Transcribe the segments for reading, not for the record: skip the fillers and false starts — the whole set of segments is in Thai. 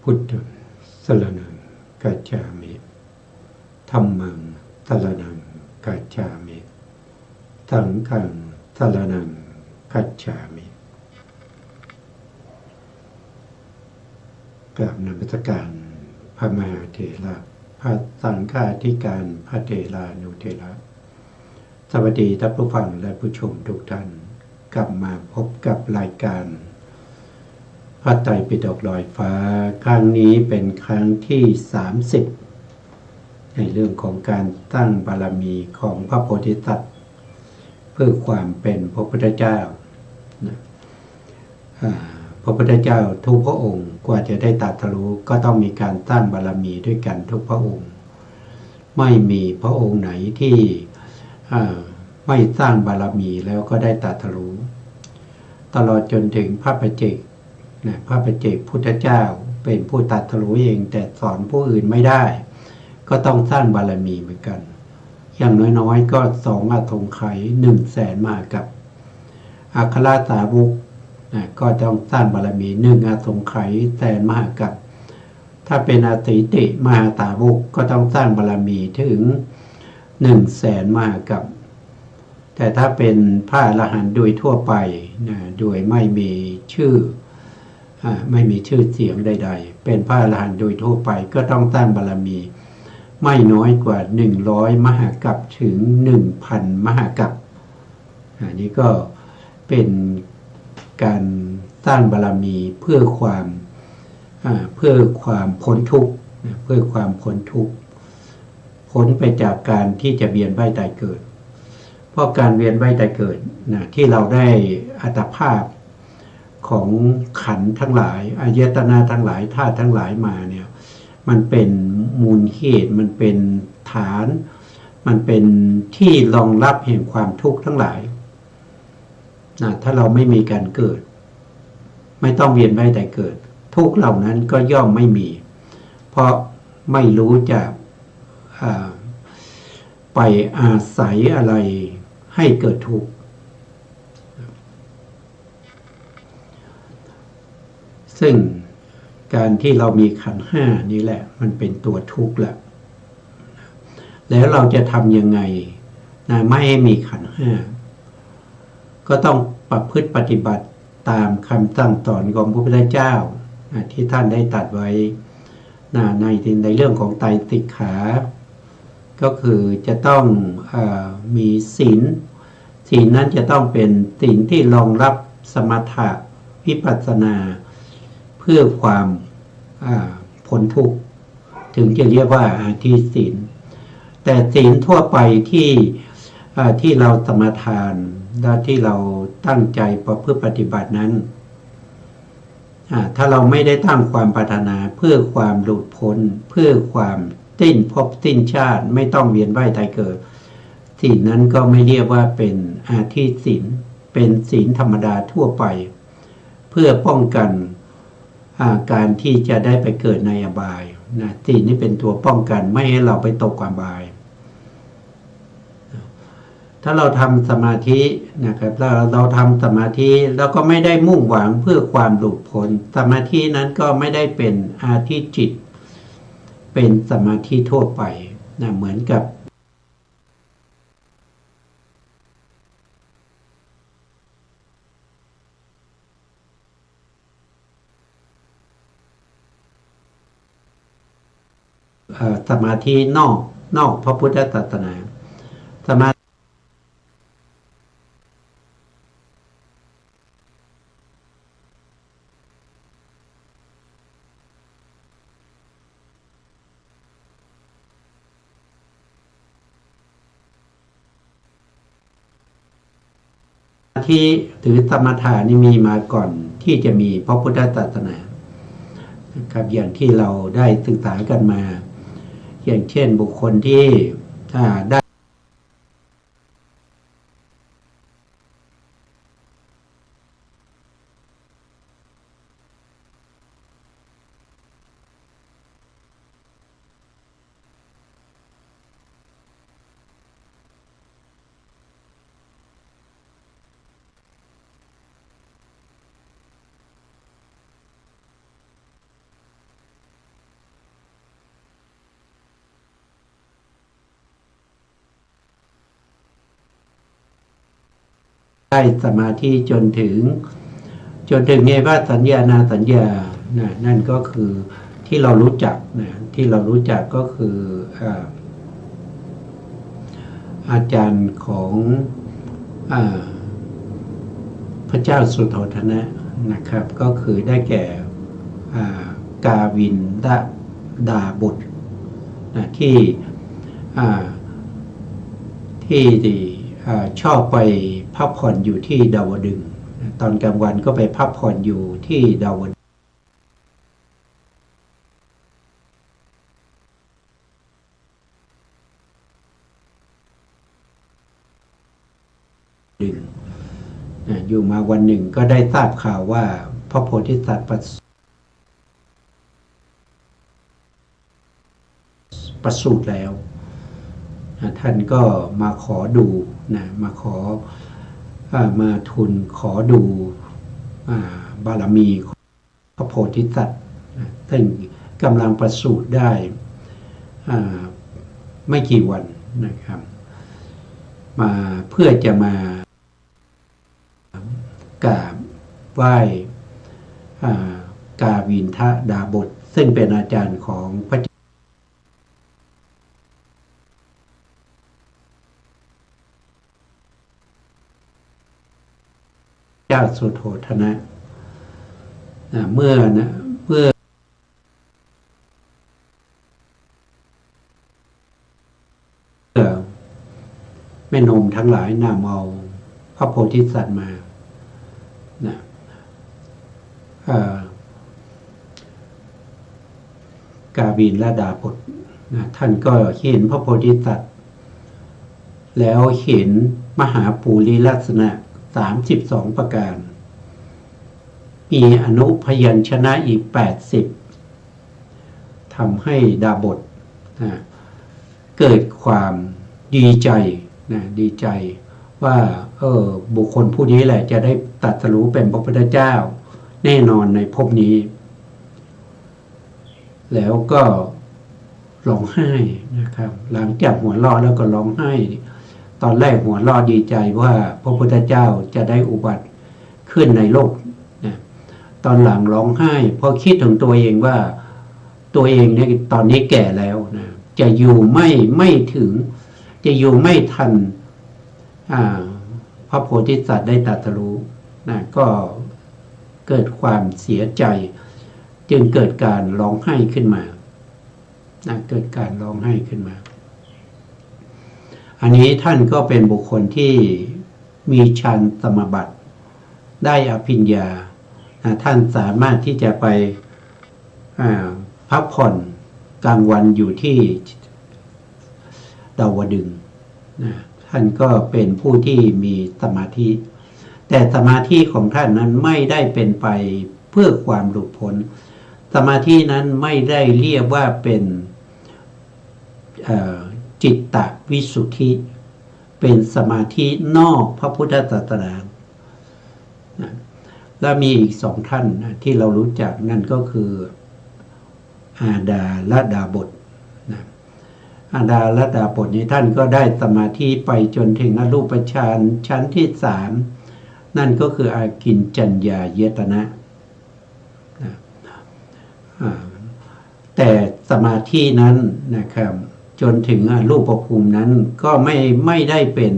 พุทธังสรณังกัจฉามิธัมมังสรณังกัจฉามิสังฆังสรณังกัจฉามิกราบนมัสการพระมหาเถระพระสังฆาธิการพระเถรานุเถระสวัสดีท่านผู้ฟังและผู้ชมทุกท่านกลับมาพบกับรายการพระไตรปิฎกลอยฟ้าครั้งนี้เป็นครั้งที่30ในเรื่องของการตั้งบารมีของพระโพธิสัตว์เพื่อความเป็นพระพุทธเจ้าพระพุทธเจ้าทุกพระองค์กว่าจะได้ตรัสรู้ก็ต้องมีการตั้งบารมีด้วยกันทุกพระองค์ไม่มีพระองค์ไหนที่ไม่สร้างบารมีแล้วก็ได้ตรัสรู้ตลอดจนถึงพระปัจเจกพระปัจเจกพุทธเจ้าเป็นผู้ตรัสรู้เองแต่สอนผู้อื่นไม่ได้ก็ต้องสร้างบารมีเหมือนกันอย่างน้อยๆก็2 อสงไขย 100,000 มหากัปอัครสาวกก็ต้องสร้างบารมี1 อสงไขย 100,000 มหากัปถ้าเป็นอติติมหาสาวกก็ต้องสร้างบารมีถึง 100,000 มหากัปแต่ถ้าเป็นพระอรหันต์โดยทั่วไปโดยไม่มีชื่อเสียงใดๆเป็นพระอรหันต์โดยทั่วไปก็ต้องสร้างบารมีไม่น้อยกว่า100 มหากัปถึง 1,000 มหากัปนี่ก็เป็นการสร้างบารมีเพื่อความพ้นทุกข์เพื่อความพ้นทุกข์พ้นไปจากการที่จะเวียนว่ายตายเกิดเพราะการเวียนว่ายตายเกิดที่เราได้อัตภาพของขันธ์ทั้งหลายอายตนะทั้งหลายธาตุทั้งหลายมาเนี่ยมันเป็นมูลเหตุมันเป็นฐานมันเป็นที่รองรับแห่งความทุกข์ทั้งหลายถ้าเราไม่มีการเกิดไม่ต้องเวียนว่ายตายเกิดทุกข์เหล่านั้นก็ย่อมไม่มีเพราะไม่รู้จะไปอาศัยอะไรให้เกิดทุกข์ซึ่งการที่เรามีขันธ์5นี่แหละมันเป็นตัวทุกข์แหละแล้วเราจะทำยังไงไม่ให้มีขันธ์5ก็ต้องประพฤติปฏิบัติตามคำสั่งสอนของพระพุทธเจ้าที่ท่านได้ตรัสไว้ในเรื่องของไตรสิกขาก็คือจะต้องมีศีลนั้นจะต้องเป็นศีลที่รองรับสมถะวิปัสสนาเพื่อความพ้นทุกข์ถึงจะเรียกว่าอาทิศีลแต่ศีลทั่วไปที่เราสมาทานและที่เราตั้งใจประพฤติปฏิบัตินั้นถ้าเราไม่ได้ตั้งความปรารถนาเพื่อความหลุดพ้นเพื่อความสิ้นภพสิ้นชาติไม่ต้องเวียนว่ายตายเกิดศีลนั้นก็ไม่เรียกว่าเป็นอาทิศีลเป็นศีลธรรมดาทั่วไปเพื่อป้องกันการที่จะได้ไปเกิดในอบายศีลนี้เป็นตัวป้องกันไม่ให้เราไปตกอบายถ้าเราทำสมาธินะครับเราทำสมาธิแล้วก็ไม่ได้มุ่งหวังเพื่อความหลุดพ้นสมาธินั้นก็ไม่ได้เป็นอาทิจิตเป็นสมาธิทั่วไปเหมือนกับสมาธินอกพระพุทธศาสนาสมาธิหรือสมถะนี่มีมาก่อนที่จะมีพระพุทธศาสนาครับอย่างที่เราได้ศึกษากันมาอย่างเช่นบุคคลที่ได้ ได้สมาธิจนถึงเนวสัญญานาสัญญานั่นก็คือที่เรารู้จักที่เรารู้จักก็คืออาจารย์ของพระเจ้าสุโธทนะนะครับก็คือได้แก่กาวินดาบทที่ชอบไปพักผ่อนอยู่ที่ดาวดึงส์ตอนกลางวันก็ไปพักผ่อนอยู่ที่ดาวดึงส์อยู่มาวันหนึ่งก็ได้ทราบข่าวว่าพระโพธิสัตว์ประสูติแล้วท่านก็มาขอดูมาทูลขอดูบารมีของพระโพธิสัตว์ซึ่งกำลังประสูติได้ไม่กี่วันนะครับมาเพื่อจะมากราบไหว้กาวินทดาบทซึ่งเป็นอาจารย์ของพระเจ้าสุโธทนะเมื่อแม่นมทั้งหลายนำเอาพระโพธิสัตว์มากาวินและดาบทท่านก็เห็นพระโพธิสัตว์แล้วเห็นมหาปูริลักษณะ32ประการมีอนุพยัญชนะอีก80ทำให้ดาบทเกิดความดีใจดีใจว่าบุคคลผู้นี้แหละจะได้ตรัสรู้เป็นพระพุทธเจ้าแน่นอนในภพนี้แล้วก็ร้องไห้นะครับหลังจากหัวเราะแล้วก็ร้องไห้ตอนแรกหัวเราะดีใจว่าพระพุทธเจ้าจะได้อุบัติขึ้นในโลกตอนหลังร้องไห้เพราะคิดถึงตัวเองว่าตัวเองเนี่ยตอนนี้แก่แล้วจะอยู่ไม่ถึงจะอยู่ไม่ทันพระโพธิสัตว์ได้ตรัสรู้ก็เกิดความเสียใจจึงเกิดการร้องไห้ขึ้นมาเกิดการร้องไห้ขึ้นมาอันนี้ท่านก็เป็นบุคคลที่มีฌานสมาบัติได้อภิญญาท่านสามารถที่จะไปพักผ่อนกลางวันอยู่ที่ดาวดึงส์ท่านก็เป็นผู้ที่มีสมาธิแต่สมาธิของท่านนั้นไม่ได้เป็นไปเพื่อความหลุดพ้นสมาธินั้นไม่ได้เรียกว่าเป็นจิตตวิสุทธิเป็นสมาธินอกพระพุทธศาสนาและมีอีกสองท่านที่เรารู้จักนั่นก็คืออาดาและดาบทอาดาและดาบทนี้ท่านก็ได้สมาธิไปจนถึงอรูปฌานชั้นที่3นั่นก็คืออากินจัญญายตนะแต่สมาธินั้นนะครับจนถึงรูปภูมินั้นก็ไม่ได้เป็น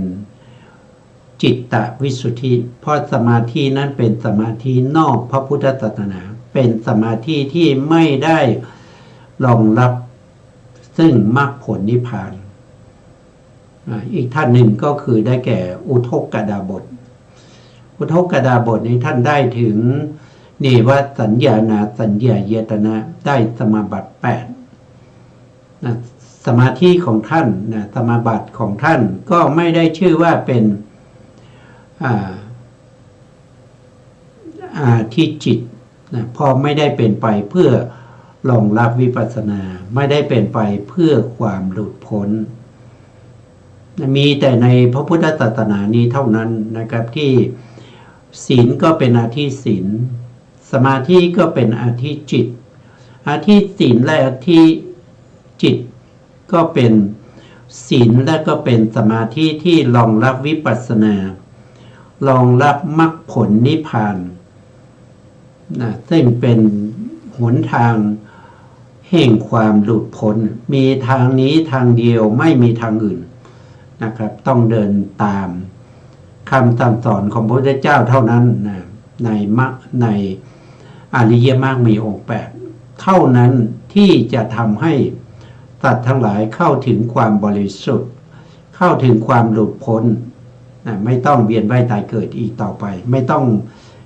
จิตตวิสุทธิเพราะสมาธินั้นเป็นสมาธินอกพระพุทธศาสนาเป็นสมาธิที่ไม่ได้รองรับซึ่งมรรคผลนิพพานอีกท่านหนึ่งก็คือได้แก่อุทกดาบทอุทกดาบทนี้ท่านได้ถึงเนวสัญญานาสัญญายตนะได้สมาบัติ8สมาธิของท่านสมาบัติของท่านก็ไม่ได้ชื่อว่าเป็นที่จิตพอไม่ได้เป็นไปเพื่อรองรับวิปัสสนาไม่ได้เป็นไปเพื่อความหลุดพ้นมีแต่ในพระพุทธศาสนานี้เท่านั้นนะครับที่ศีลก็เป็นอาทิศีลสมาธิก็เป็นอาทิจิตอาทิศีลและอาทิจิตก็เป็นศีลและก็เป็นสมาธิที่รองรับวิปัสสนา รองรับมรรคผลนิพพานนะซึ่งเป็นหนทางแห่งความหลุดพ้นมีทางนี้ทางเดียวไม่มีทางอื่นนะครับต้องเดินตามคำสั่งสอนของพระพุทธเจ้าเท่านั้นนะในมรรคในอริยมรรคมีองค์8เท่านั้นที่จะทำให้สัตว์ทั้งหลายเข้าถึงความบริสุทธิ์เข้าถึงความหลุดพ้นนะไม่ต้องเวียนว่ายตายเกิดอีกต่อไปไม่ต้อง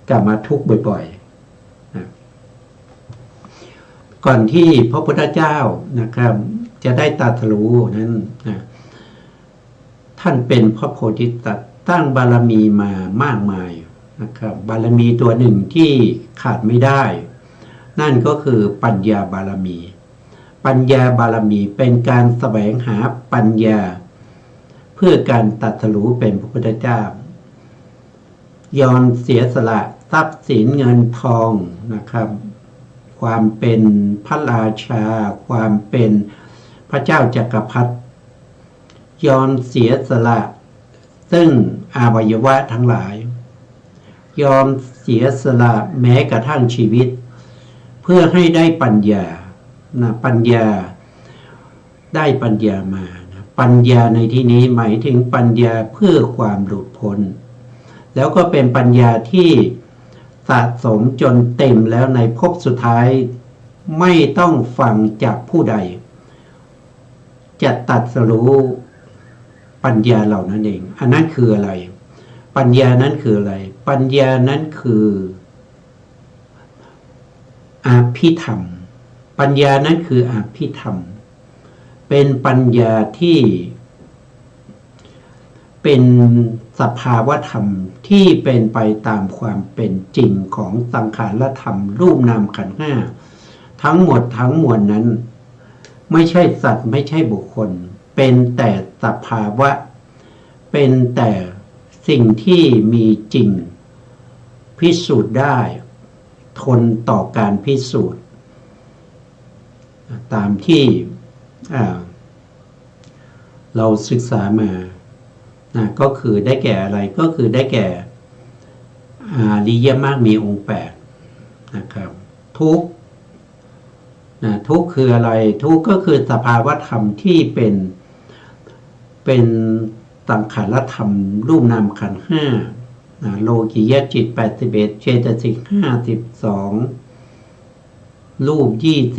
กลับมาทุกข์บ่อยๆนะก่อนที่พระพุทธเจ้านะครับจะได้ตรัสรู้นั้นนะท่านเป็นพระโพธิสัตว์ตั้งบารมีมามากมายนะครับบารมีตัวหนึ่งที่ขาดไม่ได้นั่นก็คือปัญญาบารมีปัญญาบารมีเป็นการแสวงหาปัญญาเพื่อการตรัสรู้เป็นพระพุทธเจ้ายอมเสียสละทรัพย์สินเงินทองนะครับความเป็นพระราชาความเป็นพระเจ้าจักรพรรดิยอมเสียสละซึ่งอวัยวะทั้งหลายยอมเสียสละแม้กระทั่งชีวิตเพื่อให้ได้ปัญญานะปัญญาได้ปัญญามานะปัญญาในที่นี้หมายถึงปัญญาเพื่อความหลุดพ้นแล้วก็เป็นปัญญาที่สะสมจนเต็มแล้วในภพสุดท้ายไม่ต้องฟังจากผู้ใดจะตรัสรู้ปัญญาเหล่านั้นเองอันนั้นคืออะไรปัญญานั้นคืออะไรปัญญานั้นคืออภิธรรมปัญญานั้นคืออภิธรรมเป็นปัญญาที่เป็นสภาวธรรมที่เป็นไปตามความเป็นจริงของสังขารธรรมรูปนามขันธ์ห้าทั้งหมดทั้งมวลนั้นไม่ใช่สัตว์ไม่ใช่บุคคลเป็นแต่สภาวะเป็นแต่สิ่งที่มีจริงพิสูจน์ได้ทนต่อการพิสูจน์ตามที่เราศึกษามานะก็คือได้แก่อะไรก็คือได้แก่อริยมรรคมีองค์8นะครับทุกข์นะทุกข์คืออะไรทุกข์ก็คือสภาวธรรมที่เป็นสังขารธรรมรูปนามขันธ์ห้าโลกิยจิต81เจตสิก52รูป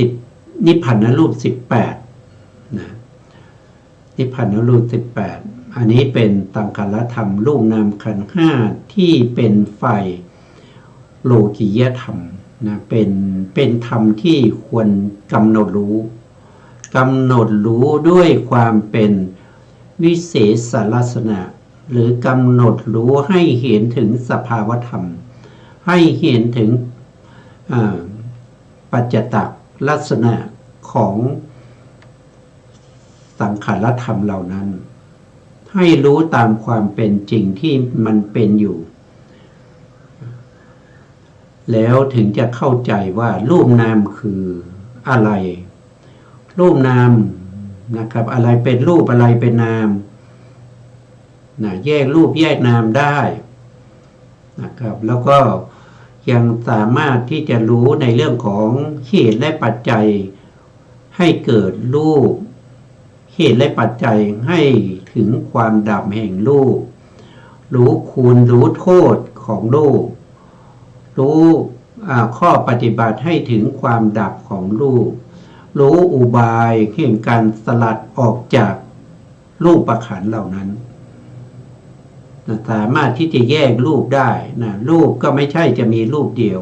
20นิพพานรูป18นะนิพพานรูป18อันนี้เป็นสังขารธรรมรูปนามขันธ์ห้าที่เป็นฝ่ายโลกิยธรรมนะเป็นธรรมที่ควรกำหนดรู้ด้วยความเป็นวิเศษลักษณะหรือกำหนดรู้ให้เห็นถึงสภาวธรรมให้เห็นถึงปัจจตักลักษณะของสังขารธรรมเหล่านั้นให้รู้ตามความเป็นจริงที่มันเป็นอยู่แล้วถึงจะเข้าใจว่ารูปนามคืออะไรรูปนามนะครับอะไรเป็นรูปอะไรเป็นนามนะแยกรูปแยกนามได้นะครับแล้วก็ยังสามารถที่จะรู้ในเรื่องของเหตุและปัจจัยให้เกิดรูปเหตุและปัจจัยให้ถึงความดับแห่งรูปรู้คุณรู้โทษของรูปรู้ข้อปฏิบัติให้ถึงความดับของรูปรู้อุบายแห่งการสลัดออกจากรูปขันธ์เหล่านั้นสามารถที่จะแยกรูปได้นะรูปก็ไม่ใช่จะมีรูปเดียว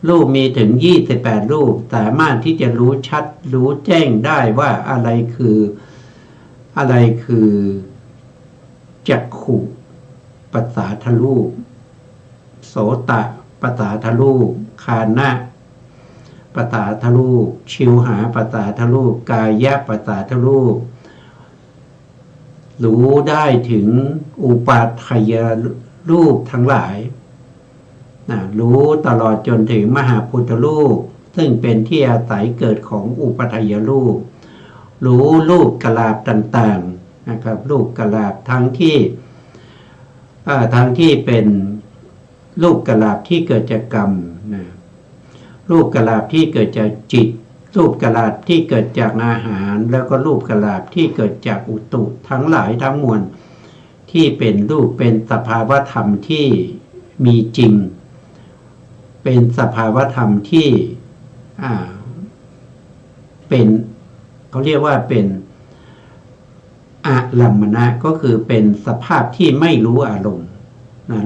รูปมีถึง28รูปสามารถที่จะรู้ชัดรู้แจ้งได้ว่าอะไรคือจักขุปัสสาทรูปโสตปัสสาทรูปคานะปัสสาทรูปชิวหาปัสสาทรูปกายะปัสสาทรูปรู้ได้ถึงอุปาทายรูปทั้งหลายรู้ตลอดจนถึงมหาพุทธรูปซึ่งเป็นที่อาศัยเกิดของอุปาทายรูปรู้รูปกลาบต่างๆนะครับรูปกลาบทั้งที่ ทางที่เป็นรูปกลาภที่เกิดจากกรรมนะรูปกลาภที่เกิดจากจิตรูปกลาภที่เกิดจากอาหารแล้วก็รูปกลาภที่เกิดจากอุตุทั้งหลายทั้งมวลที่เป็นรูปเป็นสภาวธรรมที่มีจริงเป็นสภาวธรรมที่เป็นเขาเรียกว่าเป็นอะลัมมณะก็คือเป็นสภาพที่ไม่รู้อารมณ์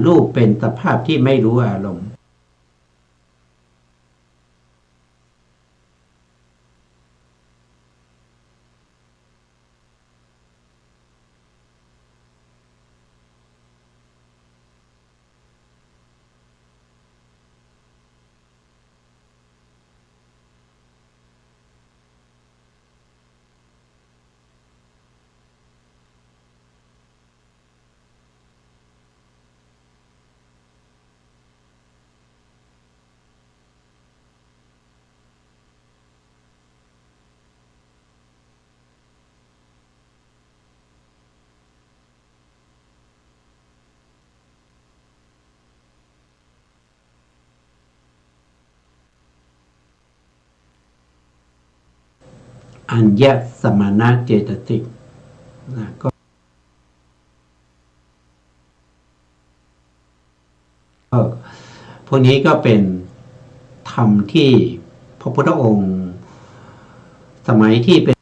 รูปเป็นสภาพที่ไม่รู้อารมณ์อัญญสมณะเจตสิกก็พวกนี้ก็เป็นธรรมที่พระพุทธองค์สมัยที่เป็น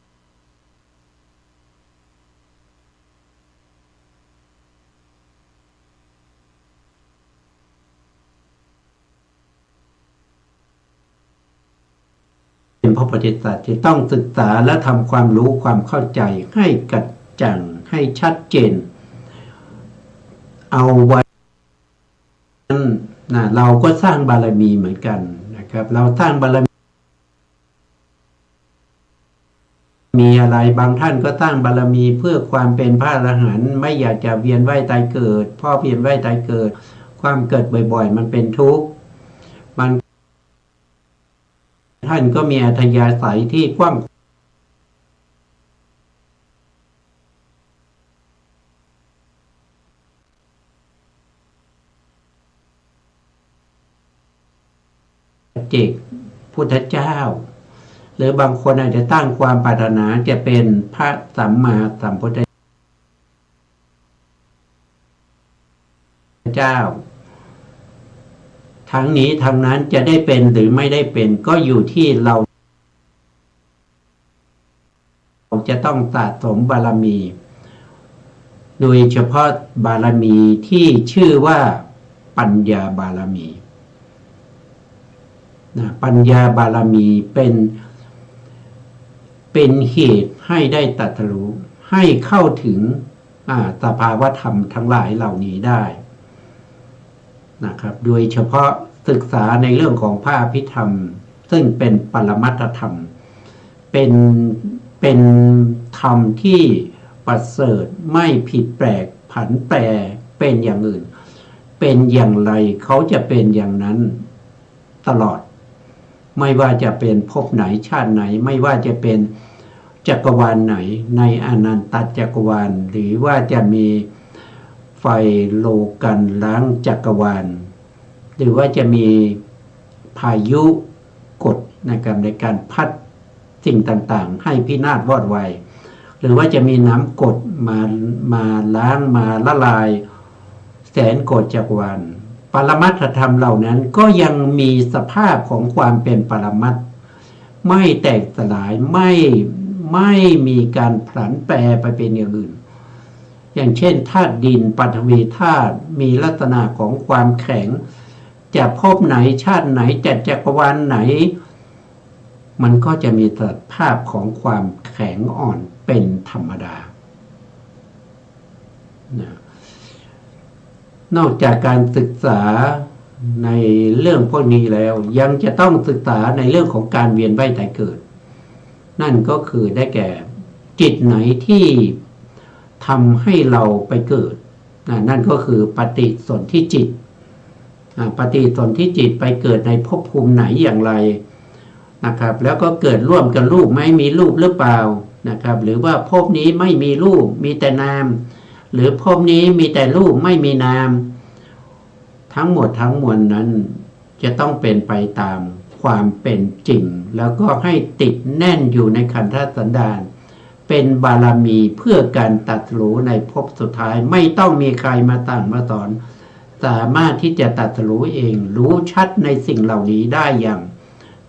พระโพธิสัตว์จะต้องศึกษาและทำความรู้ความเข้าใจให้กระจ่างให้ชัดเจนเอาไว้เราก็สร้างบารมีเหมือนกันนะครับเราสร้างบารมีอะไรบางท่านก็สร้างบารมีเพื่อความเป็นพระอรหันต์ไม่อยากจะเวียนว่ายตายเกิดพ่อเวียนว่ายตายเกิดความเกิดบ่อยๆมันเป็นทุกข์มันท่านก็มีอัธยาศัยที่กว้างเจกพุทธเจ้าหรือบางคนอาจจะตั้งความปรารถนาจะเป็นพระสัมมาสัมพุทธเจ้าทั้งนี้ทั้งนั้นจะได้เป็นหรือไม่ได้เป็นก็อยู่ที่เราจะต้องสะสมบารมีโดยเฉพาะบารมีที่ชื่อว่าปัญญาบารมีปัญญาบารมีเป็นเหตุให้ได้ตรัสรู้ให้เข้าถึงสภาวธรรมทั้งหลายเหล่านี้ได้นะครับโดยเฉพาะศึกษาในเรื่องของพระอภิธรรมซึ่งเป็นปรมัตถธรรมเป็นธรรมที่ประเสริฐไม่ผิดแปลกผันแปรเป็นอย่างอื่นเป็นอย่างไรเขาจะเป็นอย่างนั้นตลอดไม่ว่าจะเป็นภพไหนชาติไหนไม่ว่าจะเป็นจักรวาลไหนในอนันตจักรวาลหรือว่าจะมีไฟโลกันล้างจักรวาลหรือว่าจะมีพายุกดในการพัดสิ่งต่างๆให้พินาศวอดวายหรือว่าจะมีน้ำกดมาล้างมาละลายแสนโกฏจักรวาลปรมัตถธรรมเหล่านั้นก็ยังมีสภาพของความเป็นปรมัตถ์ไม่แตกสลายไม่มีการผลันแปรไปเป็นอย่างอื่นอย่างเช่นธาตุดินปฐวีธาตุมีลักษณะของความแข็งจะพบไหนชาติไหนจักรวาลไหนมันก็จะมีสภาพของความแข็งอ่อนเป็นธรรมดา นอกจากการศึกษาในเรื่องพวกนี้แล้วยังจะต้องศึกษาในเรื่องของการเวียนว่ายตายเกิดนั่นก็คือได้แก่จิตไหนที่ทำให้เราไปเกิดนั่นก็คือปฏิสนธิจิตปฏิสนธิจิตไปเกิดในภพภูมิไหนอย่างไรนะครับแล้วก็เกิดร่วมกับรูปไหมมีรูปหรือเปล่านะครับหรือว่าภพนี้ไม่มีรูปมีแต่นาม หรือภพนี้มีแต่รูปไม่มีนามทั้งหมดทั้งมวลนั้นจะต้องเป็นไปตามความเป็นจริงแล้วก็ให้ติดแน่นอยู่ในขันธสันดานเป็นบารมีเพื่อการตรัสรู้ในภพสุดท้ายไม่ต้องมีใครมาตั้งมาสอนสามารถที่จะตรัสรู้เองรู้ชัดในสิ่งเหล่านี้ได้อย่าง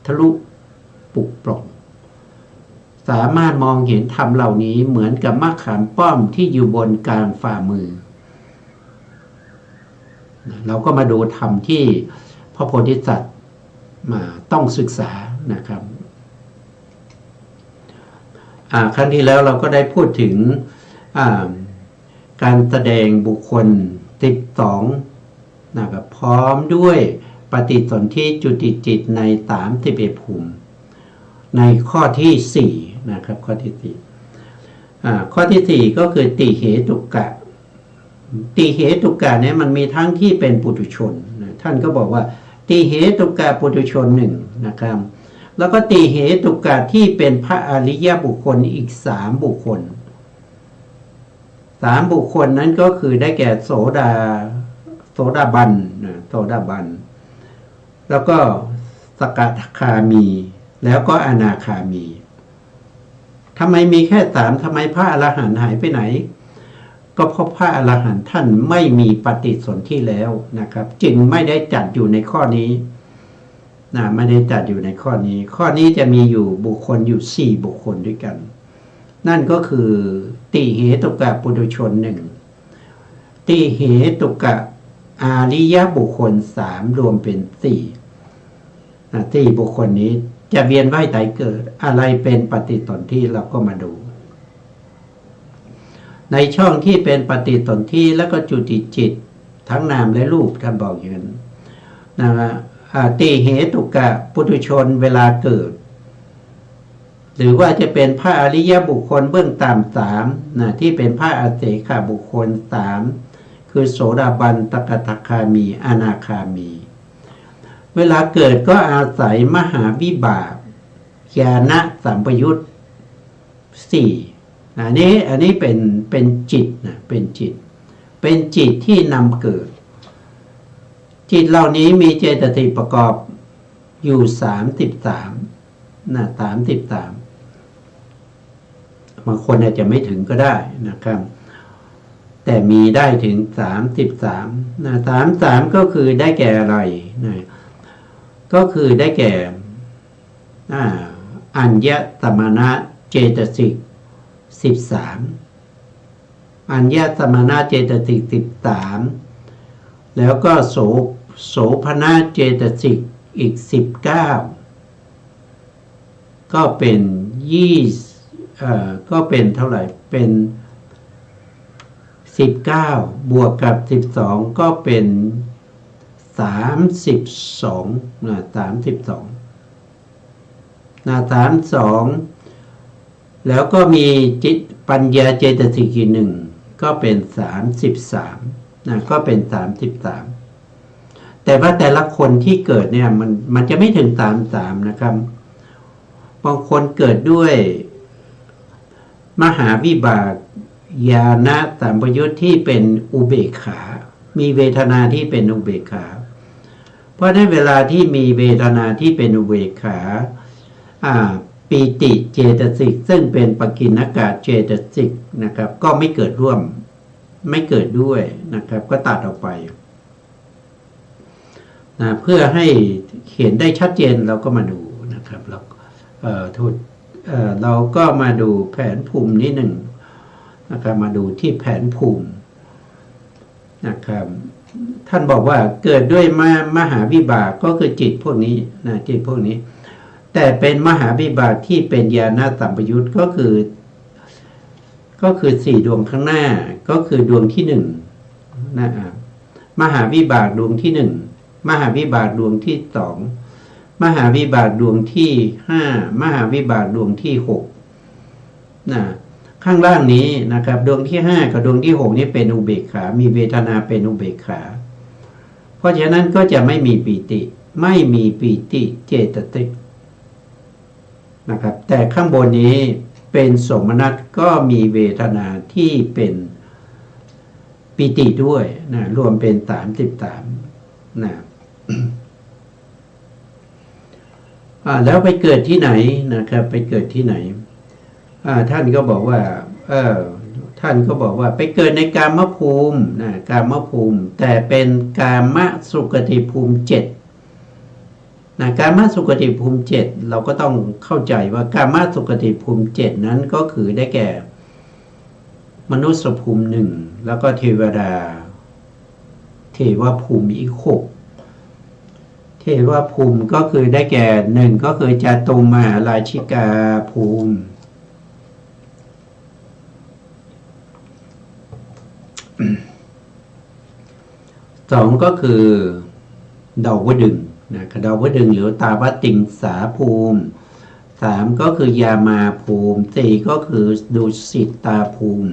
ทะลุปลุกปลงสามารถมองเห็นธรรมเหล่านี้เหมือนกับมะขามป้อมที่อยู่บนกลางฝ่ามือเราก็มาดูธรรมที่พระโพธิสัตว์มาต้องศึกษานะครับครั้งที่แล้วเราก็ได้พูดถึงการแสดงบุคคล12นะครับพร้อมด้วยปฏิสนธิจุติจิตใน31ภูมิในข้อที่4นะครับข้อที่4ข้อที่4ก็คือติเหตุกะติเหตุกะเนี่ยมันมีทั้งที่เป็นปุถุชนท่านก็บอกว่าติเหตุกะปุถุชน1นะครับแล้วก็ติเหตุกะที่เป็นพระอริยบุคคลอีก3บุคคล3บุคคลนั้นก็คือได้แก่โสดาบันแล้วก็สกทามีแล้วก็อนาคามีทำไมมีแค่3ทำไมพระอรหันต์หายไปไหนก็เพราะพระอรหันต์ท่านไม่มีปฏิสนธิแล้วนะครับจึงไม่ได้จัดอยู่ในข้อนี้ไม่ได้จัดอยู่ในข้อนี้ข้อนี้จะมีอยู่บุคคลอยู่4บุคคลด้วยกันนั่นก็คือติเหตุกะปุถุชน1ติเหตุกะอาริยบุคคล3รวมเป็น4บุคคลนี้จะเวียนว่ายตายเกิดอะไรเป็นปฏิสนธิเราก็มาดูในช่องที่เป็นปฏิสนธิแล้วก็จุติจิตทั้งนามและรูปท่านบอกอย่างนั้นนะครับติเหตุกะปุถุชนเวลาเกิดหรือว่าจะเป็นพระอริยบุคคลเบื้องต่ำ3ที่เป็นพระอาเสขบุคคล3คือโสดาบันสกทาคามีอนาคามีเวลาเกิดก็อาศัยมหาวิบากญาณสัมปยุต4อันนี้เป็นจิตนะเป็นจิตที่นำเกิดจิตเหล่านี้มีเจตสิกประกอบอยู่33 บางคนอาจจะไม่ถึงก็ได้นะครับแต่มีได้ถึง33ก็คือได้แก่อะไรนะก็คือได้แก่อัญญตมนะเจตสิก13อัญญตมนะเจตสิก13แล้วก็โสภณเจตสิกอีก19ก็เป็นก็เป็นเท่าไหร่เป็น19บวกกับ12ก็เป็น32แล้วก็มีจิตปัญญาเจตสิกอีก1ก็เป็น33ก็เป็น33แต่ว่าแต่ละคนที่เกิดเนี่ยมันจะไม่ถึง33นะครับบางคนเกิดด้วยมหาวิบากญาณสัมปยุตที่เป็นอุเบกขามีเวทนาที่เป็นอุเบกขาเพราะในเวลาที่มีเวทนาที่เป็นอุเบกขาปีติเจตสิกซึ่งเป็นปกิณกะเจตสิกนะครับก็ไม่เกิดร่วมไม่เกิดด้วยนะครับก็ตัดออกไปเพื่อให้เห็นได้ชัดเจนเราก็มาดูนะครับเราก็มาดูแผนภูมินิดหนึ่งนะครับมาดูที่แผนภูมินะครับท่านบอกว่าเกิดด้วยมหาวิบากก็คือจิตพวกนี้จิตพวกนี้แต่เป็นมหาวิบากที่เป็นญาณสัมปยุตก็คือ4ดวงข้างหน้าก็คือดวงที่1มหาวิบากดวงที่1มหาวิบากดวงที่2มหาวิบากดวงที่5มหาวิบากดวงที่6ข้างล่างนี้นะครับดวงที่5กับดวงที่6นี้เป็นอุเบกขามีเวทนาเป็นอุเบกขาเพราะฉะนั้นก็จะไม่มีปีติเจตสิกนะครับแต่ข้างบนนี้เป็นสมนัตก็มีเวทนาที่เป็น ปิติด้วยนะรวมเป็น33นะแล้วไปเกิดที่ไหนนะครับไปเกิดที่ไหนท่านก็บอกว่าท่านก็บอกว่าไปเกิดในกามภูมินะกามภูมิแต่เป็นกามสุขติภูมิ7นะกามสุขติภูมิ7เราก็ต้องเข้าใจว่ากามสุขติภูมิ7นั้นก็คือได้แก่มนุษย์ภูมิ1แล้วก็เทวดาเทวภูมิอีก6เทวภูมิก็คือได้แก่1ก็คือจาตุมมหาราชิกาภูมิ2ก็คือดาวดึงส์นะดาวดึงส์หรือตาวติงสาภูมิ3ก็คือยามาภูมิ4ก็คือดุสิตาภูมิ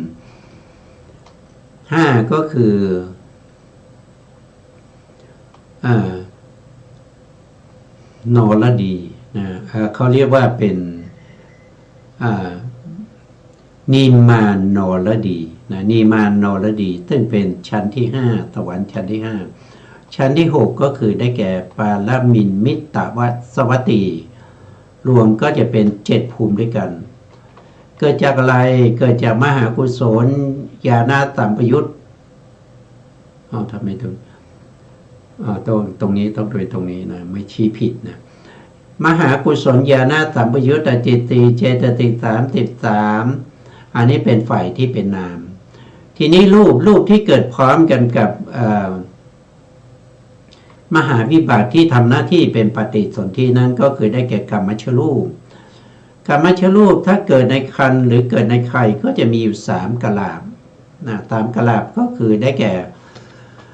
5ก็คือนรดีนะเขาเรียกว่าเป็นนิมานนรดีนะนิมานนรดีซึ่งเป็นชั้นที่5สวรรค์ชั้นที่5ชั้นที่6ก็คือได้แก่ปาลมินมิตตวัสวัตตีรวมก็จะเป็น7ภูมิด้วยกันเกิดจากอะไรเกิดจากมหากุศลญาณสัมปยุตทำไมตรงนี้ต้องโดยตรงนี้นะไม่ชี้ผิดนะมหากุศลญาณสัมปยุตจิตติเจตติ33อันนี้เป็นฝ่ายที่เป็นนามทีนี้รูปที่เกิดพร้อมกันกับมหาวิบากที่ทำหน้าที่เป็นปฏิสนธินั้นก็คือได้แก่กรรมชรูปกรรมชรูปถ้าเกิดในครรภ์หรือเกิดในไข่ก็จะมีอยู่3กลาภนะตามกลาภก็คือได้แก่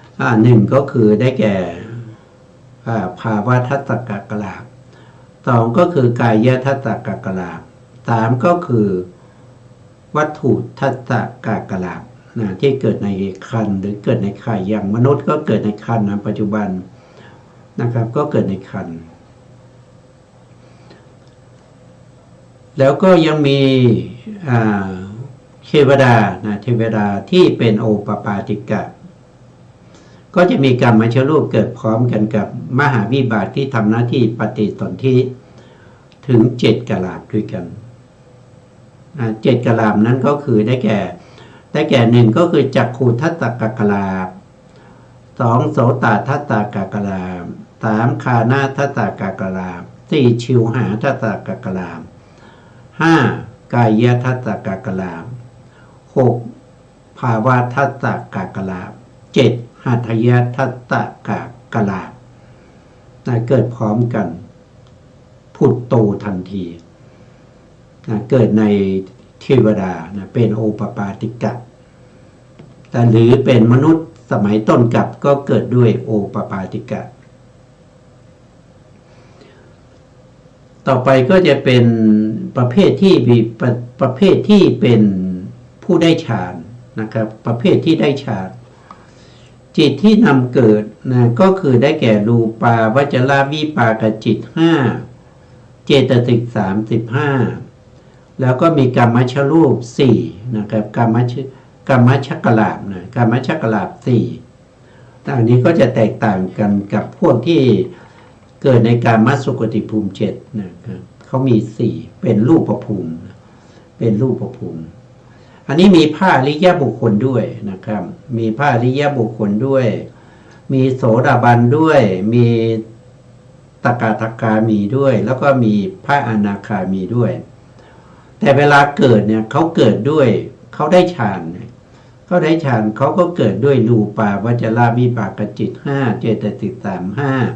1ก็คือได้แก่ภาวะทัตตกกลาภ2ก็คือกายทัตตกกลาภ3ก็คือวัตถุทัตตกลาภนะที่เกิดในครรภ์หรือเกิดในไข่อย่างมนุษย์ก็เกิดในครรภ์นะปัจจุบันนะครับก็เกิดในครรภ์แล้วก็ยังมีเทวดานะเทวดาที่เป็นโอปปาติกะก็จะมีกรรมชรูปเกิดพร้อมกันกับมหาวิบากที่ทำหน้าที่ปฏิสนธิถึง7กลาภด้วยกัน7กลาภนั้นก็คือได้แก่1ก็คือจักขุทัตตกลาภ2โสตทัตตกลาภ3คานาทัตตกลาภ4ชิวหาทัตตกลาภ5กายทัตตกลาภ6ภาวะทัตตกลาภ7หัตถยทัตตกลาภเกิดพร้อมกันพุทโตทันทีเกิดในเทวดาเป็นโอปปาติกะแต่หรือเป็นมนุษย์สมัยต้นกับก็เกิดด้วยโอปปาติกะต่อไปก็จะเป็นประเภทที่เป็นผู้ได้ฌานนะครับประเภทที่ได้ฌานจิตที่นำเกิดนะก็คือได้แก่รูปาวจรวิปากจิต5เจตสิก35แล้วก็มีกรรมชรูป4นะครับกรรมชกลาภนะกรรมชกลาภ4อันนี้ก็จะแตกต่างกันกับพวกที่เกิดในกามสุขติภูมิ7นะครับเขามี4เป็นรูปภูมิเป็นรูปภูมิอันนี้มีพระอริยบุคคลด้วยนะครับมีพระอริยบุคคลด้วยมีโสดาบันด้วยมีตกาทคามีด้วยแล้วก็มีพระอนาคามีด้วยแต่เวลาเกิดเนี่ยเขาเกิดด้วยเขาได้ฌานเขาก็เกิดด้วยรูปาวจรวิปากจิต5เจตสิก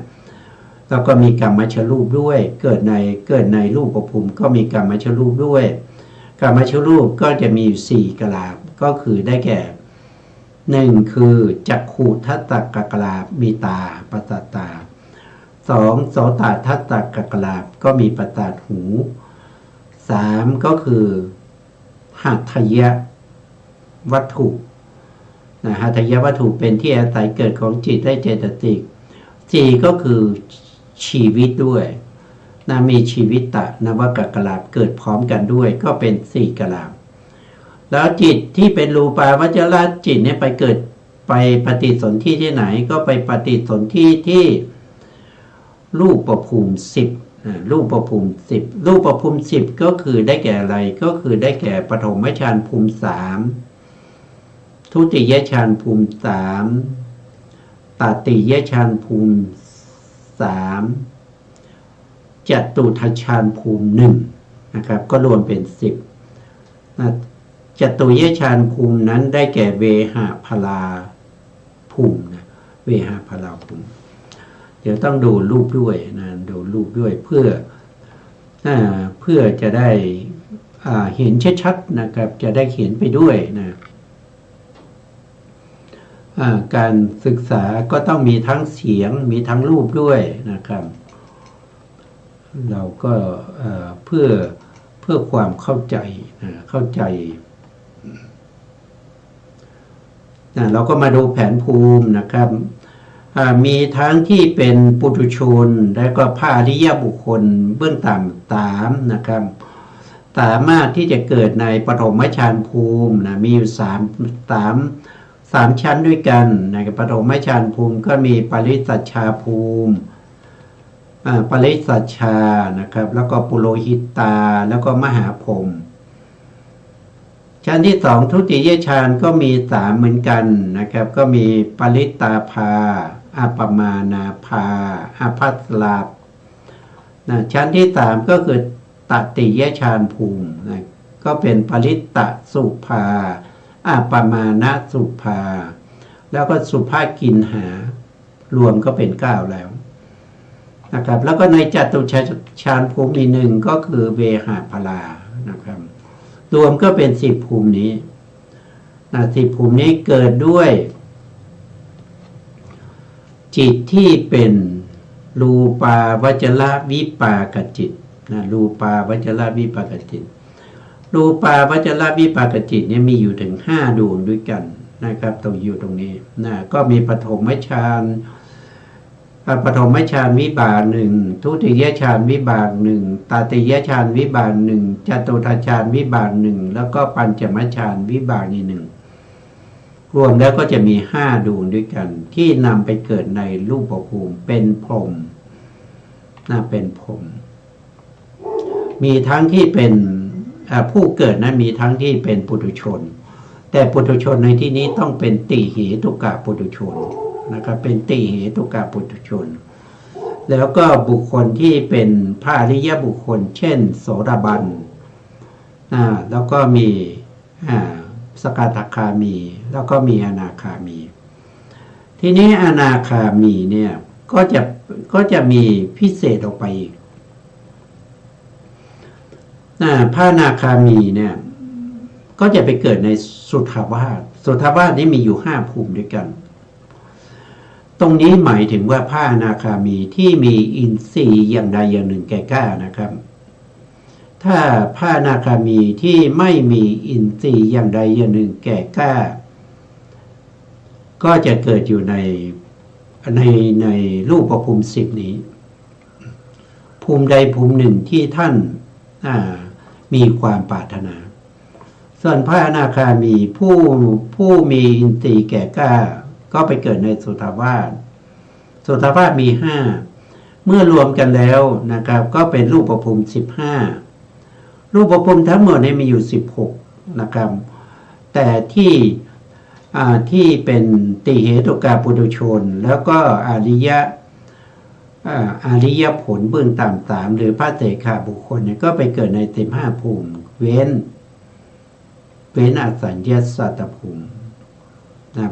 35แล้วก็มีกรรมชรูปด้วยเกิดในรูปภูมิก็มีกรรมชรูปด้วยกรรมชรูปก็จะมี4กลาภก็คือได้แก่1คือจักขุทัตตกลาภมีตาประสาทตา2โสตทัตตกลาภก็มีประสาทหู3ก็คือหัตถยวัตถุหัตถยวัตถุเป็นที่อาศัยเกิดของจิตได้เจตสิก4ก็คือชีวิตด้วยมีชีวิตตะนวกลาภเกิดพร้อมกันด้วยก็เป็น4กลาภแล้วจิตที่เป็นรูปาวจรจิตเนี่ยไปเกิด ไปปฏิสนธิที่ไหนก็ไปปฏิสนธิที่รูปภูมิ10รูปภูมิ10รูปภูมิ10ก็คือได้แก่อะไรก็คือได้แก่ปฐมฌานภูมิ3ทุติยฌานภูมิ3ตติยฌานภูมิ3จตุทัชฌานภูมิ1นะครับก็รวมเป็น10จตุยฌานภูมินั้นได้แก่เวหะพลาภูมินะเวหะพลาภูมิเดี๋ยวต้องดูรูปด้วยนะดูรูปด้วยเพื่อจะได้เห็นชัดๆนะครับจะได้เขียนไปด้วยนะการศึกษาก็ต้องมีทั้งเสียงมีทั้งรูปด้วยนะครับเราก็เพื่อความเข้าใจเราก็มาดูแผนภูมินะครับมีทั้งที่เป็นปุถุชนและก็พระอริยบุคคลเบื้องต่ำ3นะครับสามารถที่จะเกิดในปฐมฌานภูมินะมีอยู่3ชั้นด้วยกันในปฐมฌานภูมิก็มีปริสัชชาภูมิปริสัชชานะครับแล้วก็ปุโรหิตาแล้วก็มหาพรหมชั้นที่2ทุติยฌานก็มี3เหมือนกันนะครับก็มีปริตาภาอัปปมานาภาอภัสสราชั้นที่3ก็คือตติยฌานภูมินะก็เป็นปริตตสุภาอัปปมานะสุภาแล้วก็สุภากินหารวมก็เป็น9แล้วนะครับแล้วก็ในจตุฌานภูมิหนึ่งก็คือเวหะพลานะครับรวมก็เป็น10ภูมินี้10ภูมินี้เกิดด้วยจิตที่เป็นรูปาวจรวิปากจิตรูปาวจรวิปากจิตรูปาวจรวิปากจิตเนี่ยมีอยู่ถึง5ดวงด้วยกันนะครับตรงอยู่ตรงนี้ก็มีปฐมฌานวิบาก1ทุติยฌานวิบาก1ตติยฌานวิบาก1จตุทัชฌานวิบาก1แล้วก็ปัญจมฌานวิบากอีก1รวมแล้วก็จะมี5ดวงด้วยกันที่นำไปเกิดในรูปภูมิเป็นพรหมเป็นพรหมมีทั้งที่เป็นผู้เกิดมีทั้งที่เป็นปุถุชนแต่ปุถุชนในที่นี้ต้องเป็นติเหตุกะปุถุชนนะครับเป็นติเหตุกะปุถุชนแล้วก็บุคคลที่เป็นพระอริยบุคคลเช่นโสดาบันแล้วก็มีสกทาคามีแล้วก็มีอนาคามีทีนี้อนาคามีเนี่ยก็จะมีพิเศษออกไปอีกพระอนาคามีเนี่ยก็จะไปเกิดในสุทธาวาสนี้มีอยู่5ภูมิด้วยกันตรงนี้หมายถึงว่าพระอนาคามีที่มีอินทรีย์อย่างใดอย่างหนึ่งแก่กล้านะครับถ้าพระอนาคามีที่ไม่มีอินทรีย์อย่างใดอย่างหนึ่งแก่กล้าก็จะเกิดอยู่ในรูปภูมิ10นี้ภูมิใดภูมิหนึ่งที่ท่านมีความปรารถนาส่วนพระอนาคามีผู้มีอินทรีย์แก่กล้าก็ไปเกิดในสุทธาวาสมี5เมื่อรวมกันแล้วนะครับก็เป็นรูปภูมิ15รูปภูมิทั้งหมดนี้มีอยู่16นะครับแต่ที่เป็นติเหตุกะปุถุชนแล้วก็อริยผลเบื้องต่ำ3หรือพระเสขบุคคลเนี่ยก็ไปเกิดใน15ภูมิเว้นอสัญญาสัตตภูมิ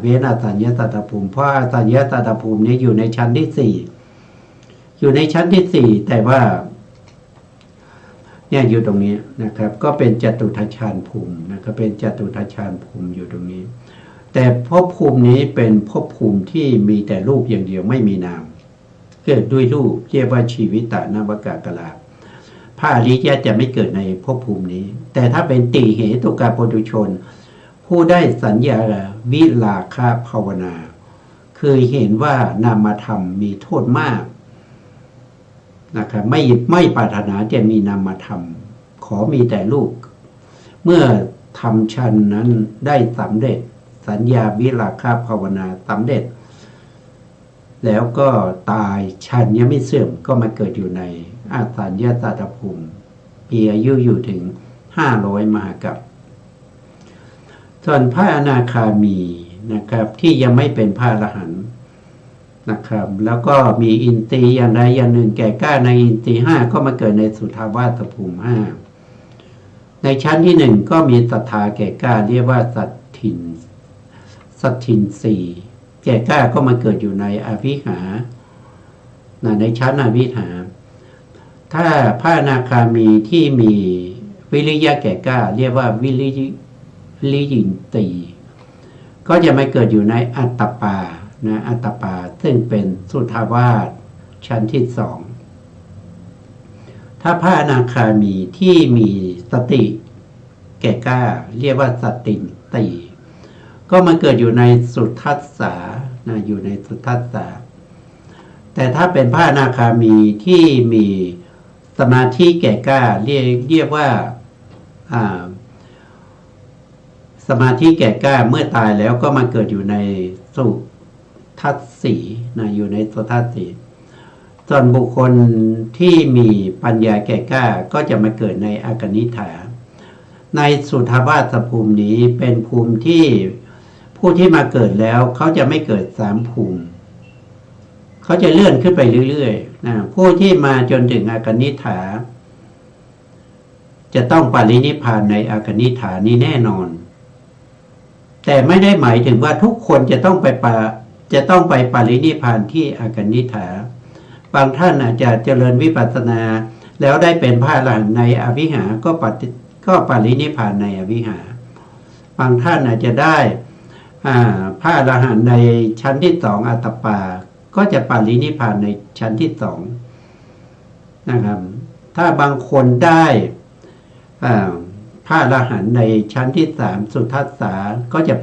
เว้นอสัญญาสัตตภูมิเพราะอสัญญาสัตตภูมินี้อยู่ในชั้นที่4แต่ว่าเนี่ยอยู่ตรงนี้นะครับก็เป็นจตุทัชฌานภูมินะครับเป็นจตุทัชฌานภูมิอยู่ตรงนี้แต่ภพภูมินี้เป็นภพภูมิที่มีแต่รูปอย่างเดียวไม่มีนามเกิดด้วยรูปเรียกว่าชีวิตนวกกลาพระอริยะจะไม่เกิดในภพภูมินี้แต่ถ้าเป็นติเหตุกะปุถุชนผู้ได้สัญญาวิลาคะภาวนาเคยเห็นว่านามธรรมมีโทษมากนะครับไม่ปรารถนาจะมีนามธรรมขอมีแต่รูปเมื่อทำชั้นนั้นได้สำเร็จ สัญญาวิราคะภาวนาสำเร็จแล้วก็ตายฉันยังไม่เสื่อมก็มาเกิดอยู่ในอาสัญญาตาภูมิมีอายุอยู่ถึง500 มหากัปส่วนพระอนาคามีนะครับที่ยังไม่เป็นพระอรหันต์นะครับแล้วก็มีอินทรีย์อย่างใดอย่างหนึ่งแก่กล้าในอินทรีย์5ก็มาเกิดในสุทธาวาสภูมิ5ในชั้นที่หนึ่งก็มีศรัทธาแก่กล้าเรียกว่าสัตทินสี่แก่กล้าก็มาเกิดอยู่ในอวิหาในชั้นอวิหาถ้าพระอนาคามีที่มีวิริยะแก่กล้าเรียกว่าวิริยินทรีย์ก็จะมาเกิดอยู่ในอัตตปาอัตตปาซึ่งเป็นสุทธาวาสชั้นที่2ถ้าพระอนาคามีที่มีสติแก่กล้าเรียกว่าสตินตีก็มาเกิดอยู่ในสุทัสสาอยู่ในสุทัสสาแต่ถ้าเป็นพระอนาคามีที่มีสมาธิแก่กล้าเรียกว่าสมาธิแก่กล้าเมื่อตายแล้วก็มาเกิดอยู่ในสุทัสสีอยู่ในสุทัสสีส่วนบุคคลที่มีปัญญาแก่กล้าก็จะมาเกิดในอากนิฐาในสุทธาวาสภูมินี้เป็นภูมิที่ผู้ที่มาเกิดแล้วเขาจะไม่เกิด3ภูมิเขาจะเลื่อนขึ้นไปเรื่อยๆผู้ที่มาจนถึงอากนิฐาจะต้องปรินิพพานในอากนิฐานี้แน่นอนแต่ไม่ได้หมายถึงว่าทุกคนจะต้องไปปรินิพพานที่อากนิฐาบางท่านอาจจะเจริญวิปัสสนาแล้วได้เป็นพระอรหันต์ในอวิหาก็ปรินิพพานในอวิหาบางท่านอาจจะได้พระอรหันต์ในชั้นที่2อัตตปาก็จะปรินิพพานในชั้นที่2นะครับถ้าบางคนได้พระอรหันต์ในชั้นที่3สุทัสสาก็จะ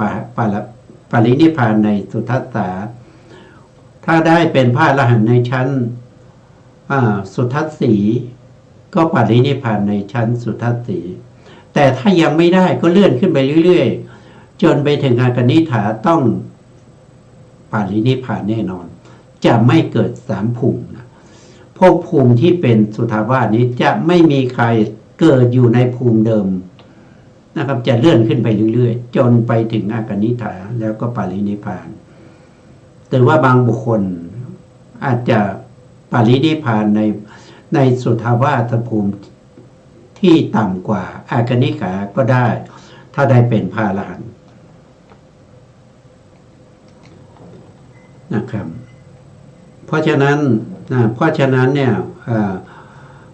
ปรินิพพานในสุทัสสาถ้าได้เป็นพระอรหันต์ในชั้นสุทัสสีก็ปรินิพพานในชั้นสุทัสสีแต่ถ้ายังไม่ได้ก็เลื่อนขึ้นไปเรื่อยๆจนไปถึงอากนิฐาต้องปรินิพพานแน่นอนจะไม่เกิด3ภูมิภพภูมิที่เป็นสุทธาวาสนี้จะไม่มีใครเกิดอยู่ในภูมิเดิมนะครับจะเลื่อนขึ้นไปเรื่อยๆจนไปถึงอากนิฐาแล้วก็ปรินิพพานแต่ว่าบางบุคคลอาจจะปรินิพพานในสุทธาวาสภูมิที่ต่ำกว่าอากนิขาก็ได้ถ้าได้เป็นพระอรหันต์นะครับเพราะฉะนั้นเนี่ย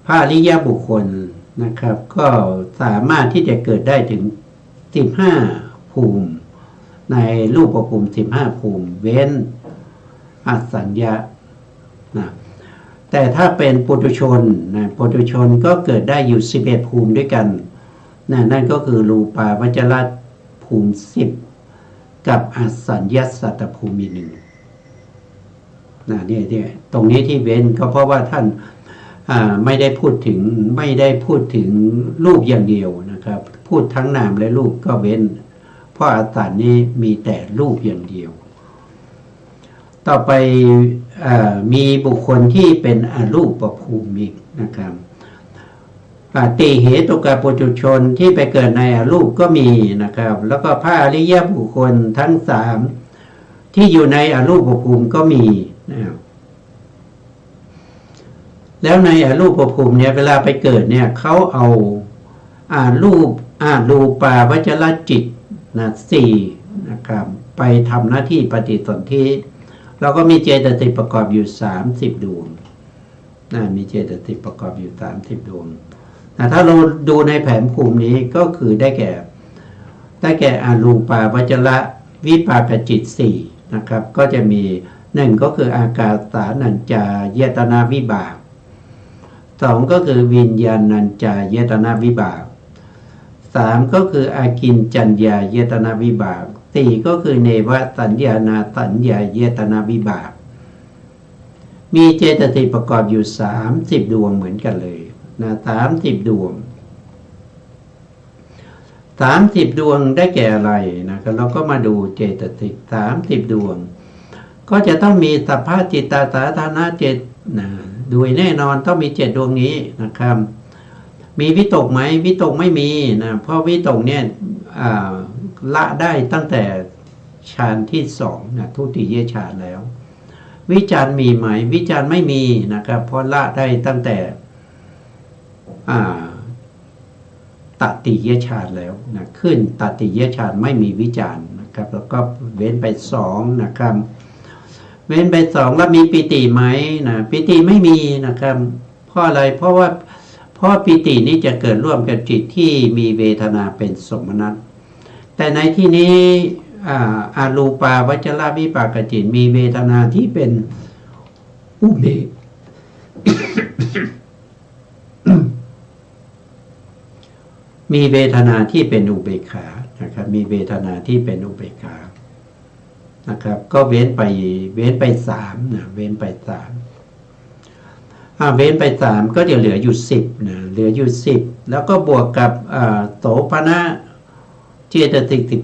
พระอริยบุคคลนะครับก็สามารถที่จะเกิดได้ถึง15ภูมิในรูปภูมิ15ภูมิเว้นอสัญญาแต่ถ้าเป็นปุถุชนปุถุชนก็เกิดได้อยู่11ภูมิด้วยกันนั่นก็คือรูปาวจรภูมิ10กับอสัญญาสัตตภูมิ1เนี่ยตรงนี้ที่เว้นก็เพราะว่าท่านไม่ได้พูดถึงรูปอย่างเดียวนะครับพูดทั้งนามและรูปก็เว้นเพราะอสัญญานี้มีแต่รูปอย่างเดียวต่อไปมีบุคคลที่เป็นอรูปภูมิอีกนะครับติเหตุกปุถุชนที่ไปเกิดในอรูปก็มีนะครับแล้วก็พระอริยบุคคลทั้ง3ที่อยู่ในอรูปภูมิก็มีนะครับแล้วในอรูปภูมิเนี่ยเวลาไปเกิดเนี่ยเขาเอารูปาวจรจิต4นะครับไปทำหน้าที่ปฏิสนธิเราก็มีเจตสิกประกอบอยู่30ดวงมีเจตสิกประกอบอยู่30ดวงถ้าเราดูในแผนภูมินี้ก็คือได้แก่อรูปาวจรวิปากจิต4นะครับก็จะมี1ก็คืออากาสานัญจายตนะวิบาก2ก็คือวิญญาณัญจายตนะวิบาก3ก็คืออากินจัญญายตนะวิบาก4ก็คือเนวสัญญานาสัญญายตนะวิบากมีเจตสิกประกอบอยู่30ดวงเหมือนกันเลย30ดวง 30 ดวงได้แก่อะไรนะครับเราก็มาดูเจตสิก30 ดวงก็จะต้องมีสัพพะจิตตสาธารณะ7นะโดยแน่นอนต้องมี7 ดวงนี้นะครับมีวิตกไหมวิตกไม่มีนะเพราะวิตกเนี่ยละได้ตั้งแต่ฌานที่2นะทุติยฌานแล้ววิจารมีไหมวิจารไม่มีนะครับเพราะละได้ตั้งแต่ตติยฌานแล้วนะขึ้นตติยฌานไม่มีวิจารนะครับแล้วก็เว้นไป2นะครับเว้นไป2แล้วมีปิติไหมนะปิติไม่มีนะครับเพราะอะไรเพราะปิตินี้จะเกิดร่วมกับจิตที่มีเวทนาเป็นสมนัตแต่ในที่นี้อารูปาวจรวิปากจิตมีเวทนาที่เป็นอุเบก มีเวทนาที่เป็นอุเบกขานะครับมีเวทนาที่เป็นอุเบกขานะครับก็เว้นไป3นะเว้นไป3เว้นไป3ก็จะเหลืออยู่10นะเหลืออยู่10แล้วก็บวกกับโสภณะเจตสิก19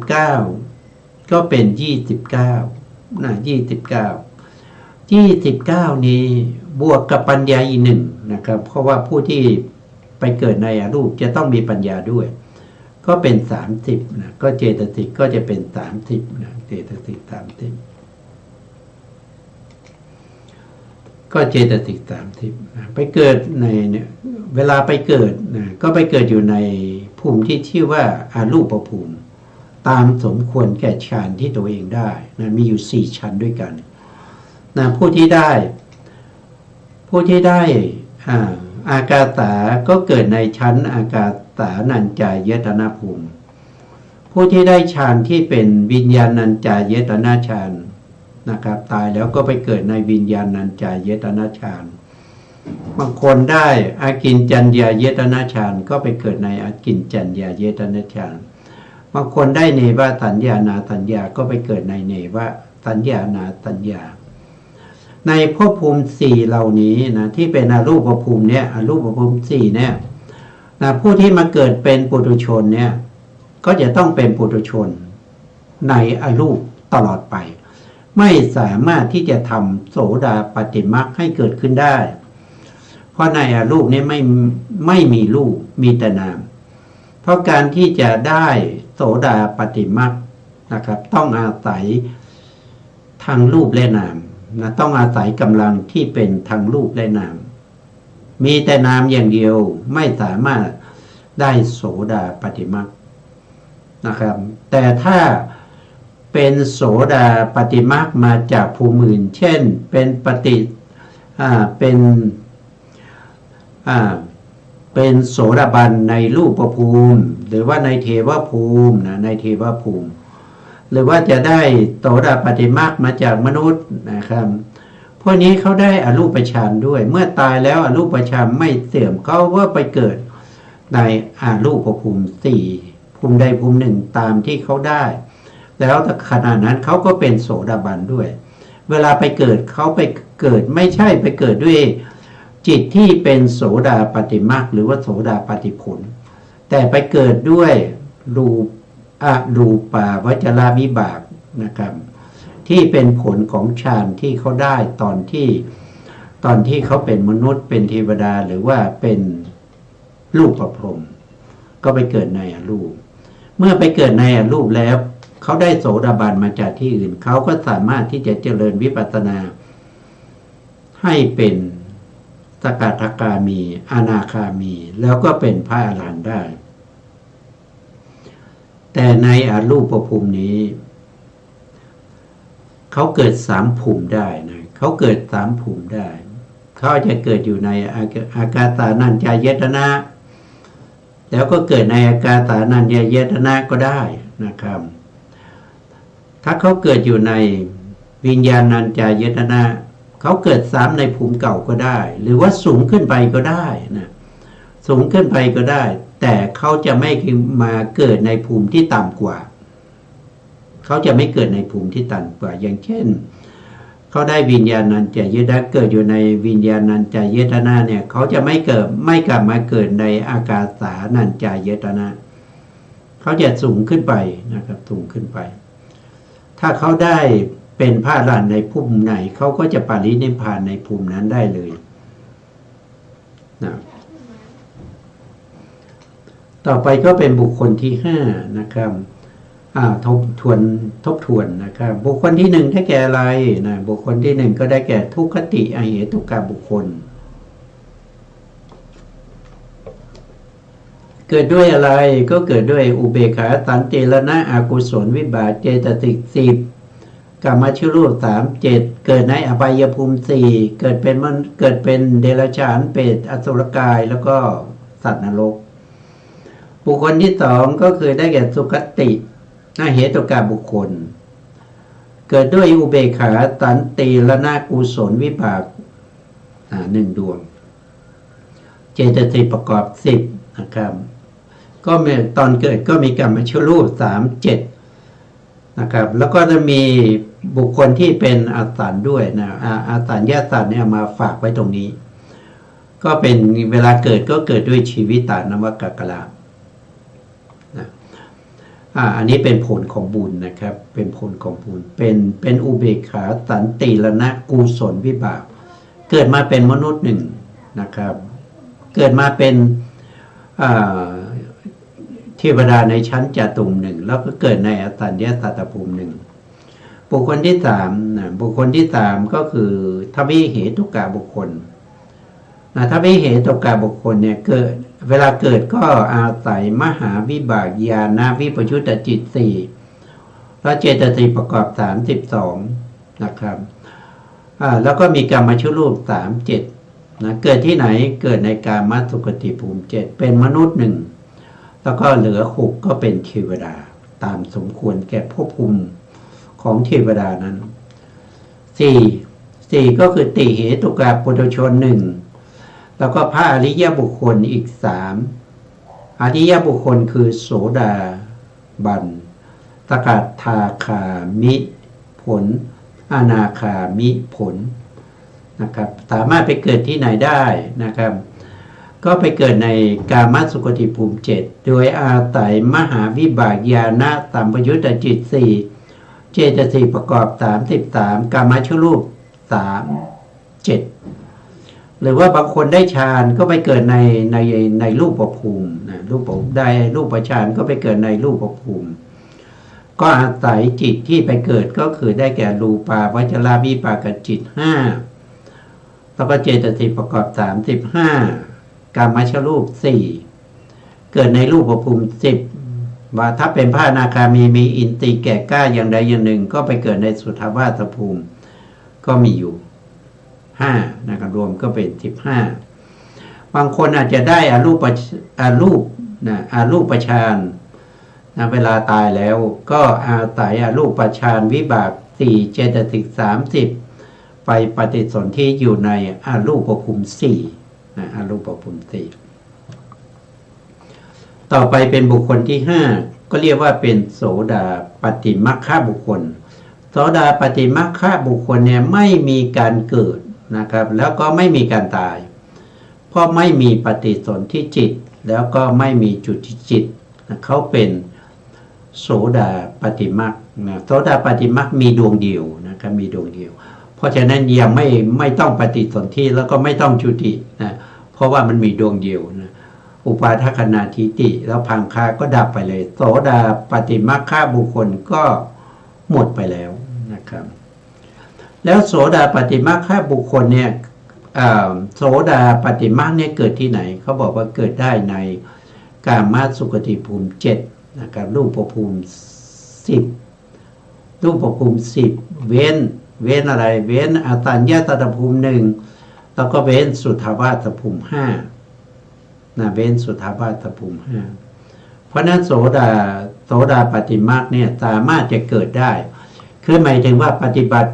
ก็เป็น29นะ29นี้บวกกับปัญญาอีก1นะครับเพราะว่าผู้ที่ไปเกิดในอรูปจะต้องมีปัญญาด้วยก็เป็น30นะก็เจตสิกก็จะเป็น30นะเจตสิก30ก็เจตสิก30นะไปเกิดในเนี่ยเวลาไปเกิดนะก็ไปเกิดอยู่ในภูมิที่ชื่อว่าอารูปภูมิตามสมควรแก่ฌานที่ตัวเองได้นะมีอยู่4ชั้นด้วยกันนะผู้ที่ได้อากาสาก็เกิดในชั้นอากาสานัญจายตนะภูมิผู้ที่ได้ฌานที่เป็นวิญญาณัญจายตนะฌานนะครับตายแล้วก็ไปเกิดในวิญญาณัญจายตนะฌานบางคนได้อากินจัญญายตนะฌานก็ไปเกิดในอากินจัญญายตนะฌานบางคนได้เนวสัญญานาสัญญาก็ไปเกิดในเนวสัญญานาสัญญาในภพภูมิ4เหล่านี้นะที่เป็นอรูปภูมิเนี่ยอรูปภูมิ4เนี่ยนะผู้ที่มาเกิดเป็นปุถุชนเนี่ยก็จะต้องเป็นปุถุชนในอรูปตลอดไปไม่สามารถที่จะทำโสดาปัตติมรรคให้เกิดขึ้นได้เพราะในอรูปนี้ไม่มีรูปมีแต่นามเพราะการที่จะได้โสดาปัตติมรรคนะครับต้องอาศัยทางรูปและนามนะต้องอาศัยกำลังที่เป็นทางรูปและนามมีแต่นามอย่างเดียวไม่สามารถได้โสดาปัตติมรรคนะครับแต่ถ้าเป็นโสดาปัตติมรรคมาจากภูมิอื่นเช่นเป็นเป็นโสดาบันในรูปภูมิหรือว่าในเทวภูมินะในเทวภูมิหรือว่าจะได้โสดาปัตติมรรคมาจากมนุษย์นะครับพวกนี้เขาได้อรูปฌานด้วยเมื่อตายแล้วอรูปฌานไม่เสื่อมเขาว่าไปเกิดในอรูปภูมิ4ภูมิใดภูมิหนึ่งตามที่เขาได้แล้วแต่ขณะนั้นเขาก็เป็นโสดาบันด้วยเวลาไปเกิดเขาไปเกิดไม่ใช่ไปเกิดด้วยจิตที่เป็นโสดาปัตติมรรคหรือว่าโสดาปัตติผลแต่ไปเกิดด้วยรูปาวจรวิบากนะครับที่เป็นผลของฌานที่เขาได้ตอนที่เขาเป็นมนุษย์เป็นเทวดาหรือว่าเป็นรูปประพรหมก็ไปเกิดในอรูปเมื่อไปเกิดในอรูปแล้วเขาได้โสดาบันมาจากที่อื่นเขาก็สามารถที่จะเจริญวิปัสสนาให้เป็นสกทาคามีอนาคามีแล้วก็เป็นพระอรหันต์ได้แต่ในอรูปภูมินี้เขาเกิด3ภูมิได้นะเขาเกิด3ภูมิได้เขาจะเกิดอยู่ในอากาสานัญจายตนะแล้วก็เกิดในอากาสานัญจายตนะก็ได้นะครับถ้าเขาเกิดอยู่ในวิญญาณัญจายตนะเขาเกิด3ในภูมิเก่าก็ได้หรือว่าสูงขึ้นไปก็ได้นะสูงขึ้นไปก็ได้แต่เขาจะไม่มาเกิดในภูมิที่ต่ำกว่าเขาจะไม่เกิดในภูมิที่ต่ำกว่าอย่างเช่นเขาได้วิญญาณัญจายตนะเกิดอยู่ในวิญญาณัญจายตนะเนี่ยเขาจะไม่กลับมาเกิดในอากาสานัญจายตนะ เขาจะสูงขึ้นไปนะครับสูงขึ้นไปถ้าเขาได้เป็นพระอรหันต์ในภูมิไหนเขาก็จะปรินิพพานในภูมินั้นได้เลยนะต่อไปก็เป็นบุคคลที่5นะครับทบทวนนะครับบุคคลที่1ได้แก่อะไรนะบุคคลที่1ก็ได้แก่ทุกขติอเหตุกะบุคคลเกิดด้วยอะไรก็เกิดด้วยอุเบกขาสันติรณะอกุศลวิบากเจตสิก10กามชรูป3 7เกิดในอบายภูมิ4เกิดเป็นเดรัจฉานเปรตอสุรกายแล้วก็สัตว์นรกบุคคลที่2ก็คือได้แก่สุคติอเหตุกะบุคคลเกิดด้วยอุเบกขาสันติรณะกุศลวิบาก1ดวงเจตสิกประกอบ10นะครับก็ตอนเกิดก็มีกรรมชรูป3 7นะครับแล้วก็จะมีบุคคลที่เป็นอาสันด้วยนะอาสัญญาสันเนี่ยมาฝากไว้ตรงนี้ก็เป็นเวลาเกิดก็เกิดด้วยชีวิตานวกกะลานะอันนี้เป็นผลของบุญนะครับเป็นผลของบุญเป็นอุเบกขาสันติรณะกุศลวิบากเกิดมาเป็นมนุษย์หนึ่งนะครับเกิดมาเป็นเทวดาในชั้นจตุม1แล้วก็เกิดในอสัญญาสัตตภูมิ1บุคคลที่3นะบุคคลที่3ก็คือทวิเหตุกะบุคคลนะทวิเหตุกะบุคคลเนี่ยเกิดเวลาเกิดก็อาศัยมหาวิบากญาณวิปยุตตจิต4แล้วเจตสิกประกอบ32นะครับแล้วก็มีกรรมชรูป3 7นะเกิดที่ไหนเกิดในกามสุขติภูมิ7เป็นมนุษย์1แล้วก็เหลือ6ก็เป็นเทวดาตามสมควรแก่ภพภูมิของเทวดานั้น4ก็คือติเหตุกะปุถุชน1แล้วก็พระอริยบุคคลอีก3อริยบุคคลคือโสดาบันสกทาคามิผลอนาคามิผลนะครับสามารถไปเกิดที่ไหนได้นะครับก็ไปเกิดในกามสุขติภูมิ7โดยอาศัยมหาวิบากญาณสัมปยุตตจิต4เจตสิกประกอบ33กามชรูป3 7หรือว่าบางคนได้ฌานก็ไปเกิดในรูปภูมินะรูปได้รูปฌานก็ไปเกิดในรูปภูมิก็อาศัยจิตที่ไปเกิดก็คือได้แก่รูปาวจรวิปากจิต5แล้วก็เจตสิกประกอบ35กามชรูป4เกิดในรูปภูมิ10ว่าถ้าเป็นพระอนาคามีอินทรีย์แก่กล้าอย่างใดอย่างหนึ่งก็ไปเกิดในสุทธาวาสภูมิก็มีอยู่5นะครับรวมก็เป็น15บางคนอาจจะได้อรูปฌานนะเวลาตายแล้วก็อาศัยอรูปฌานวิบาก4เจตสิก30ไปปฏิสนธิอยู่ในอรูปภูมิ4อรูปภูมิ4ต่อไปเป็นบุคคลที่5ก็เรียกว่าเป็นโสดาปฏิมัคคะบุคคลโสดาปฏิมัคคะบุคคลเนี่ยไม่มีการเกิดนะครับแล้วก็ไม่มีการตายเพราะไม่มีปฏิสนธิจิตแล้วก็ไม่มีจุติจิตเขาเป็นโสดาปฏิมัคนะโสดาปฏิมัคมีดวงเดียวนะครับมีดวงเดียวเพราะฉะนั้นยังไม่ต้องปฏิสนธิแล้วก็ไม่ต้องจุตินะเพราะว่ามันมีดวงเดียวนะอุปาทคนาทิติแล้วพังคาก็ดับไปเลยโสดาปฏิมัคคะบุคคลก็หมดไปแล้วนะครับแล้วโสดาปฏิมัคคะบุคคลเนี่ยโสดาปฏิมัคเนี่ยเกิดที่ไหนเขาบอกว่าเกิดได้ในกามสุขติภูมิ7นะครับรูปภูมิ10รูปภูมิ10เว้นอะไรเว้นอสัญญาสัตตภูมิ1แล้วก็เว้นสุทธาวาสภูมิ5นะเว้นสุทธาวาสภูมิ5เพราะนั้นโสดาปฏิมัคเนี่ยสามารถจะเกิดได้คือหมายถึงว่าปฏิบัติ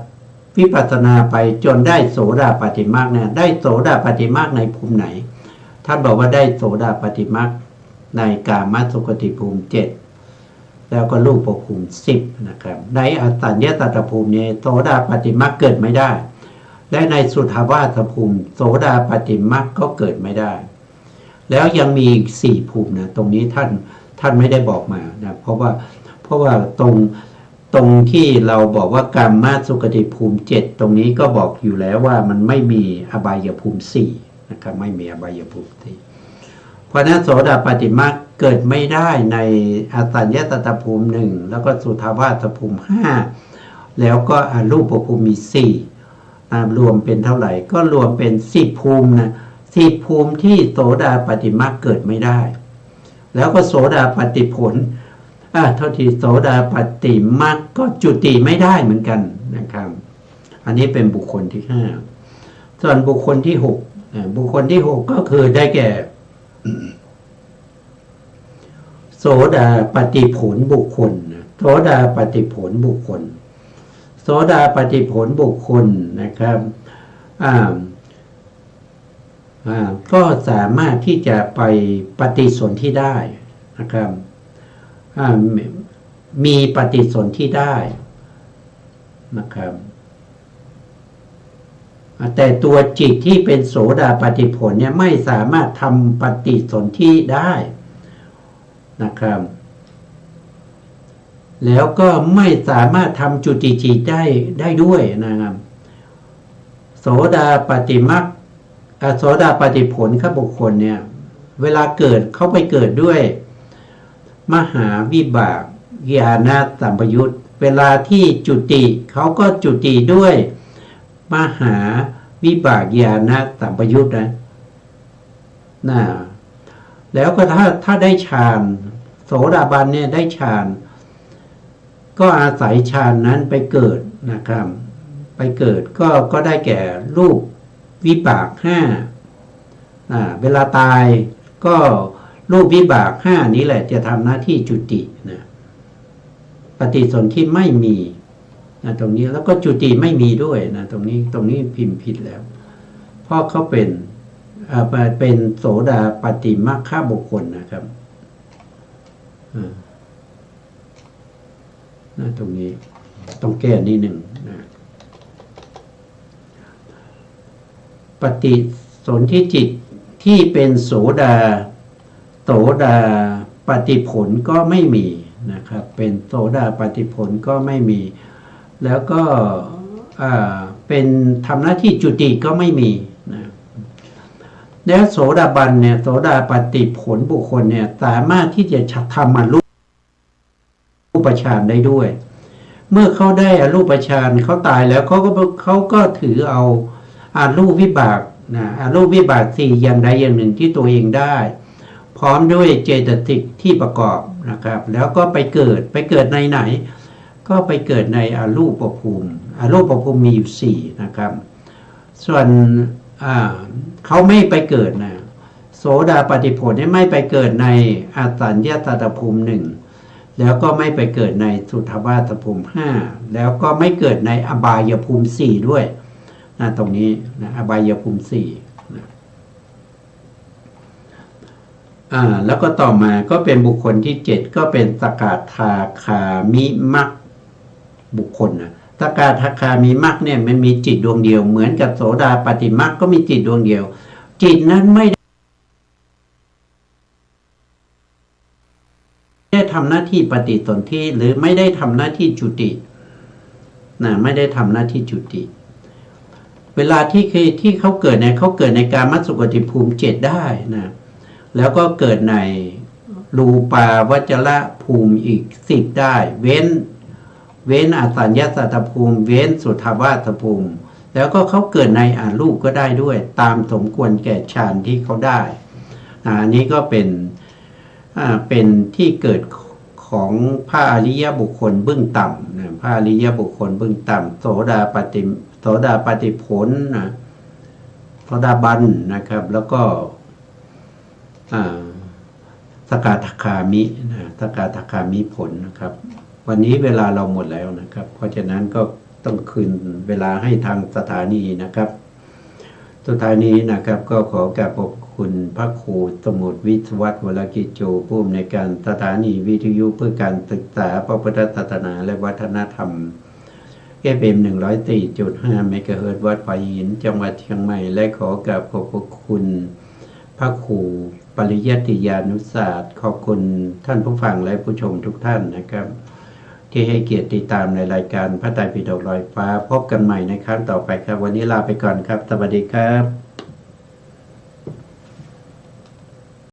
วิปัสสนาไปจนได้โสดาปัตติมรรคเนี่ยได้โสดาปัตติมรรคในภูมิไหนท่านบอกว่าได้โสดาปัตติมรรคในกามสุขติภูมิ7แล้วก็รูปภูมิ10นะครับในอสัญญาสัตตภูมิเนี่ยโสดาปัตติมรรคเกิดไม่ได้และในสุทธาวาสภูมิโสดาปัตติมรรคก็เกิดไม่ได้แล้วยังมีอีก4ภูมินะตรงนี้ท่าน ท่านไม่ได้บอกมานะเพราะว่าตรงที่เราบอกว่ากรรมมาสุขติภูมิ7ตรงนี้ก็บอกอยู่แล้วว่ามันไม่มีอบายภูมิ4นะครับไม่มีอบายภูมิ4เพราะนั้นโสดาปัตติมรรคเกิดไม่ได้ในอสัญญตตภูมิ1แล้วก็สุทธาวาสภูมิ5แล้วก็อรูปภูมิมี4รวมเป็นเท่าไหร่ก็รวมเป็น10ภูมินะ10ภูมิที่โสดาปัตติมรรคเกิดไม่ได้แล้วก็โสดาปัตติผลเท่าที่โสดาปัตติมรรคก็จุติไม่ได้เหมือนกันนะครับอันนี้เป็นบุคคลที่5ส่วนบุคคลที่6บุคคลที่6ก็คือได้แก่โสดาปัตติผลบุคคลโสดาปัตติผลบุคคลโสดาปัตติผลบุคคลนะครับก็สามารถที่จะไปปฏิสนธิได้นะครับมีปฏิสนธิได้นะครับแต่ตัวจิตที่เป็นโสดาปัตติผลเนี่ยไม่สามารถทำปฏิสนธิได้นะครับแล้วก็ไม่สามารถทำจุติจิตได้ด้วยนะครับโสดาปัตติมรรคโสดาปัตติผลข้าบุคคลเนี่ยเวลาเกิดเขาไปเกิดด้วยมหาวิบากญาณสัมปยุตเวลาที่จุติเขาก็จุติด้วยมหาวิบากญาณสัมปยุตนะแล้วก็ถ้าได้ฌานโสดาบันเนี่ยได้ฌานก็อาศัยฌานนั้นไปเกิดนะครับไปเกิดก็ได้แก่รูปวิบาก5เวลาตายก็รูปวิบาก5นี้แหละจะทำหน้าที่จุตินะปฏิสนธิไม่มีนะตรงนี้แล้วก็จุติไม่มีด้วยนะตรงนี้พิมพ์ผิดแล้วเพราะเขาเป็นโสดาปัตติมรรคบุคคลนะครับนะตรงนี้ต้องแก้นิดหนึ่งนะปฏิสนธิจิตที่เป็นโสดาปัตติผลก็ไม่มีนะครับเป็นโสดาปัตติผลก็ไม่มีแล้วก็เป็นทำหน้าที่จุติก็ไม่มีนะแล้วโสดาบันเนี่ยโสดาปัตติผลบุคคลเนี่ยสามารถที่จะทำอรูปฌานได้ด้วยเมื่อเขาได้อรูปฌานเขาตายแล้วเขาก็ถือเอาอรูปวิบากนะอรูปวิบาก4อย่างใดอย่างหนึ่งที่ตัวเองได้พร้อมด้วยเจตสิกที่ประกอบนะครับแล้วก็ไปเกิดในไหนก็ไปเกิดในอรูปภูมิมีอยู่4นะครับส่วนเขาไม่ไปเกิดนะโสดาปัตติผลไม่ไปเกิดในอสัญญตตภูมิ1แล้วก็ไม่ไปเกิดในสุทธาวาสภูมิ5แล้วก็ไม่เกิดในอบายภูมิ4ด้วยนะตรงนี้นะอบายภูมิ4นะแล้วก็ต่อมาก็เป็นบุคคลที่7ก็เป็นสกทาคามิมรรคบุคคลนะสกทาคามิมรรคเนี่ยมันมีจิตดวงเดียวเหมือนกับโสดาปัตติมรรคก็มีจิตดวงเดียวจิตนั้นไม่ได้ทำหน้าที่ปฏิสนธิหรือไม่ได้ทำหน้าที่จุตินะไม่ได้ทำหน้าที่จุติเวลาที่เขาเกิดเขาเกิดในกามสุขติภูมิ7ได้นะแล้วก็เกิดในรูปาวจรภูมิอีก10ได้เว้นอสัญญาสัตตภูมิเว้นสุทธาวาสภูมิแล้วก็เขาเกิดในอรูปก็ได้ด้วยตามสมควรแก่ฌานที่เขาได้อันนี้ก็เป็นที่เกิดของพระอริยบุคคลเบื้องต่ำนะพระอริยบุคคลเบื้องต่ำโสดาปัตติผลนะโสดาบันนะครับแล้วก็สกทาคามินะสกทาคามิผลนะครับวันนี้เวลาเราหมดแล้วนะครับเพราะฉะนั้นก็ต้องคืนเวลาให้ทางสถานีนะครับสถานีนะครับก็ขอกราบขอบคุณพระครูสมุทรวิศวัตรวรกิจโจผู้อำนวยการสถานีวิทยุเพื่อการศึกษาพระพุทธศาสนาและวัฒนธรรมFM 104.5 เมกะเฮิรตซ์วัดปายหินจังหวัดเชียงใหม่และขอกราบขอบคุณพระครู ปริยัติญาณุศาสตร์ขอบคุณท่านผู้ฟังและผู้ชมทุกท่านนะครับ ที่ให้เกียรติติดตามในรายการพระไตรปิฎกลอยฟ้าพบกันใหม่ในครั้งต่อไปครับ วันนี้ลาไปก่อนครับสวัสดีครับ